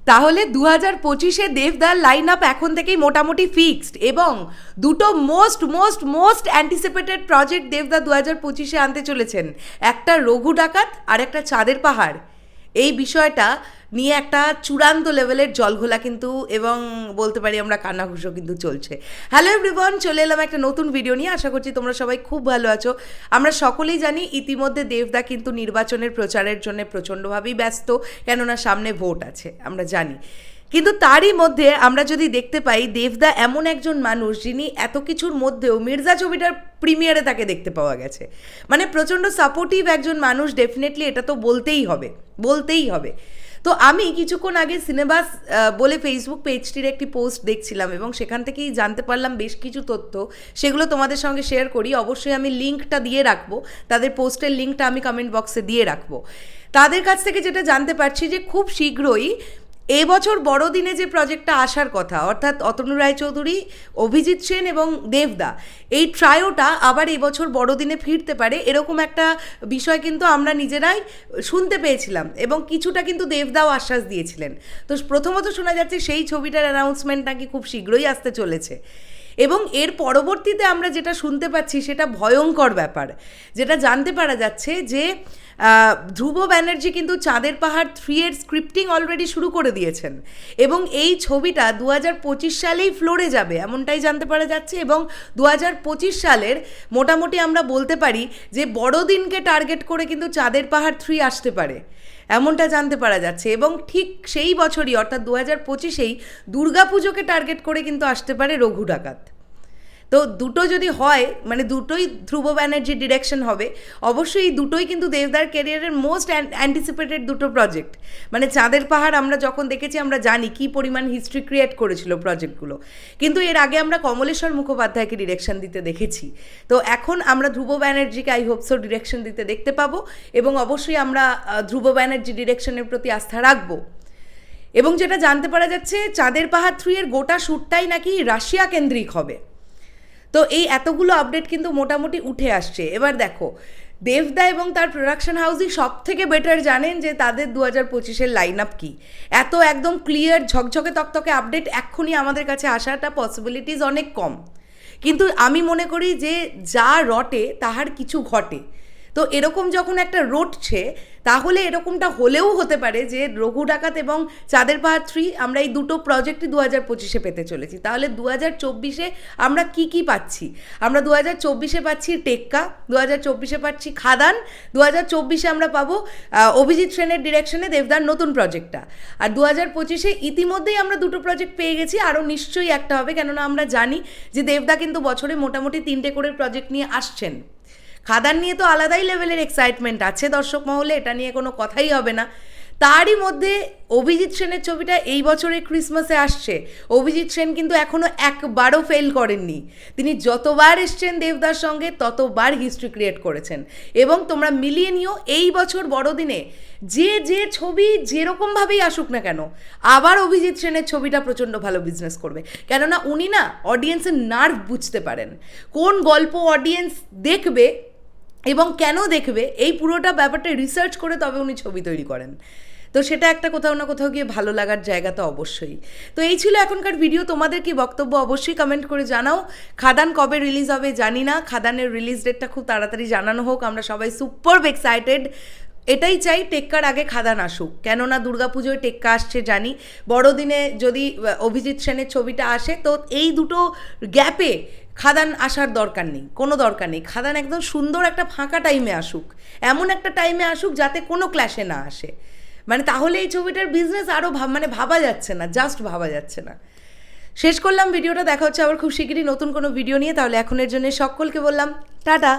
তাহলে 2025-এ দেবদার line up এখন থেকেই মোটামুটি ফিক্সড, এবং দুটো মোস্ট অ্যান্টিসিপেটেড প্রজেক্ট দেবদা 2025-এ আনতে চলেছেন, একটা রঘু ডাকাত আর একটা চাঁদের পাহাড়। এই বিষয়টা নিয়ে একটা চূড়ান্ত লেভেলের জলঘোলা কিন্তু, এবং বলতে পারি আমরা কান্নাঘুষো কিন্তু চলছে। হ্যালো এভরিওয়ান, চলে এলাম একটা নতুন ভিডিও নিয়ে। আশা করছি তোমরা সবাই খুব ভালো আছো। আমরা সকলেই জানি ইতিমধ্যে দেবদা কিন্তু নির্বাচনের প্রচারের জন্য প্রচণ্ডভাবেই ব্যস্ত, কেননা সামনে ভোট আছে, আমরা জানি। কিন্তু তারই মধ্যে আমরা যদি দেখতে পাই, দেবদা এমন একজন মানুষ যিনি এত কিছুর মধ্যেও মির্জা ছবিটার প্রিমিয়ারে তাকে দেখতে পাওয়া গেছে, মানে প্রচণ্ড সাপোর্টিভ একজন মানুষ। ডেফিনেটলি এটা তো বলতেই হবে। তো আমি কিছুক্ষণ আগে সিনেবাস বলে ফেসবুক পেজটির একটি পোস্ট দেখছিলাম, এবং সেখান থেকেই জানতে পারলাম বেশ কিছু তথ্য। সেগুলো তোমাদের সঙ্গে শেয়ার করি। অবশ্যই আমি লিঙ্কটা দিয়ে রাখবো, তাদের পোস্টের লিঙ্কটা আমি কমেন্ট বক্সে দিয়ে রাখবো। তাদের কাছ থেকে যেটা জানতে পারছি যে খুব শীঘ্রই এবছর বড়দিনে যে প্রজেক্টটা আসার কথা, অর্থাৎ অতনু রায়চৌধুরী, অভিজিৎ সেন এবং দেবদা, এই ট্রায়োটা আবার এবছর বড়দিনে ফিরতে পারে, এরকম একটা বিষয় কিন্তু আমরা নিজেরাই শুনতে পেয়েছিলাম, এবং কিছুটা কিন্তু দেবদাও আশ্বাস দিয়েছিলেন। তো প্রথমত শোনা যাচ্ছে সেই ছবিটার অ্যানাউন্সমেন্ট নাকি খুব শীঘ্রই আসতে চলেছে। এবং এর পরবর্তীতে আমরা যেটা শুনতে পাচ্ছি সেটা ভয়ঙ্কর ব্যাপার, যেটা জানতে পারা যাচ্ছে যে ধ্রুব ব্যানার্জি কিন্তু চাঁদের পাহাড় 3 এর স্ক্রিপ্টিং অলরেডি শুরু করে দিয়েছেন, এবং এই ছবিটা 2025 সালেই ফ্লোরে যাবে এমনটাই জানতে পারা যাচ্ছে। এবং 2025 সালের মোটামুটি আমরা বলতে পারি যে বড়দিনকে টার্গেট করে কিন্তু চাঁদের পাহাড় 3 আসতে পারে, এমনটা জানতে পারা যাচ্ছে। এবং ঠিক সেই বছরই অর্থাৎ 2025-এই দুর্গাপুজোকে টার্গেট করে কিন্তু আসতে পারে রঘু ডাকাত। তো দুটো যদি হয়, মানে দুটোই ধ্রুব ব্যানার্জির ডিরেকশন হবে, অবশ্যই এই দুটোই কিন্তু দেবদার ক্যারিয়ারের মোস্ট অ্যান্টিসিপেটেড দুটো প্রজেক্ট। মানে চাঁদের পাহাড় আমরা যখন দেখেছি আমরা জানি কী পরিমাণ হিস্ট্রি ক্রিয়েট করেছিল প্রজেক্টগুলো, কিন্তু এর আগে আমরা কমলেশ্বর মুখোপাধ্যায়কে ডিরেকশন দিতে দেখেছি। তো এখন আমরা ধ্রুব ব্যানার্জিকে আই হোপ সো ডিরেকশন দিতে দেখতে পাবো, এবং অবশ্যই আমরা ধ্রুব ব্যানার্জি ডিরেকশনের প্রতি আস্থা রাখবো। এবং যেটা জানতে পারা যাচ্ছে, চাঁদের পাহাড় 3 এর গোটা শ্যুটটাই নাকি রাশিয়া কেন্দ্রিক হবে। তো এই এতগুলো আপডেট কিন্তু মোটামুটি উঠে আসছে। এবার দেখো, দেবদা এবং তার প্রোডাকশন হাউসই সব থেকে বেটার জানেন যে তাদের 2025-এর লাইন আপ কী। এত একদম ক্লিয়ার ঝকঝকে তকতকে আপডেট এক্ষুনি আমাদের কাছে আসাটা পসিবিলিটিস অনেক কম, কিন্তু আমি মনে করি যে যা রটে তাহার কিছু ঘটে। তো এরকম যখন একটা রটছে, তাহলে এরকমটা হলেও হতে পারে যে রঘু ডাকাত এবং চাঁদের পাহাড় 3 আমরা এই দুটো প্রজেক্টই 2025-এ পেতে চলেছি। তাহলে 2024-এ আমরা কি পাচ্ছি? আমরা 2024-এ পাচ্ছি টেক্কা, 2024-এ পাচ্ছি খাদান, 2024-এ আমরা পাবো অভিজিৎ সেনের ডিরেকশনে দেবদার নতুন প্রজেক্টটা। আর 2025-এ ইতিমধ্যেই আমরা দুটো প্রজেক্ট পেয়ে গেছি, আরও নিশ্চয়ই একটা হবে, কেননা আমরা জানি যে দেবদা কিন্তু বছরে মোটামুটি 3টে করে প্রজেক্ট নিয়ে আসছেন। খাদান নিয়ে তো আলাদাই লেভেলের এক্সাইটমেন্ট আছে দর্শক মহলে, এটা নিয়ে কোনো কথাই হবে না। তারই মধ্যে অভিজিৎ সেনের ছবিটা এই বছরের ক্রিসমাসে আসছে। অভিজিৎ সেন কিন্তু এখনও একবারও ফেল করেননি। তিনি যতবার এসছেন দেবদার সঙ্গে ততবার হিস্ট্রি ক্রিয়েট করেছেন। এবং তোমরা মিলিয়ে নিও, এই বছর বড়দিনে যে ছবি যেরকমভাবেই আসুক না কেন, আবার অভিজিৎ সেনের ছবিটা প্রচণ্ড ভালো বিজনেস করবে, কেননা উনি না অডিয়েন্সের নার্ভ বুঝতে পারেন, কোন গল্প অডিয়েন্স দেখবে এবং কেন দেখবে, এই পুরোটা ব্যাপারটা রিসার্চ করে তবে উনি ছবি তৈরি করেন। তো সেটা একটা কোথাও না কোথাও গিয়ে ভালো লাগার জায়গা তো অবশ্যই। তো এই ছিল এখনকার ভিডিও। তোমাদের কি বক্তব্য অবশ্যই কমেন্ট করে জানাও। খাদান কবে রিলিজ হবে জানি না, খাদানের রিলিজ ডেটটা খুব তাড়াতাড়ি জানানো হোক, আমরা সবাই সুপার এক্সাইটেড। এটাই চাই টেক্কার আগে খাদান আসুক, কেননা দুর্গাপুজোয় টেক্কা আসছে জানি। বড়দিনে যদি অভিজিৎ সেনের ছবিটা আসে, তো এই দুটো গ্যাপে খাদান আসার দরকার নেই, কোনো দরকার নেই। খাদান একদম সুন্দর একটা ফাঁকা টাইমে আসুক, এমন একটা টাইমে আসুক যাতে কোনো ক্ল্যাশে না আসে। মানে তাহলে এই ছবিটার বিজনেস আরও ভাবা যাচ্ছে না, জাস্ট ভাবা যাচ্ছে না। শেষ করলাম ভিডিওটা, দেখা হচ্ছে আবার খুব শিগগিরই নতুন কোনো ভিডিও নিয়ে। তাহলে এখনের জন্য সকলকে বললাম টাটা।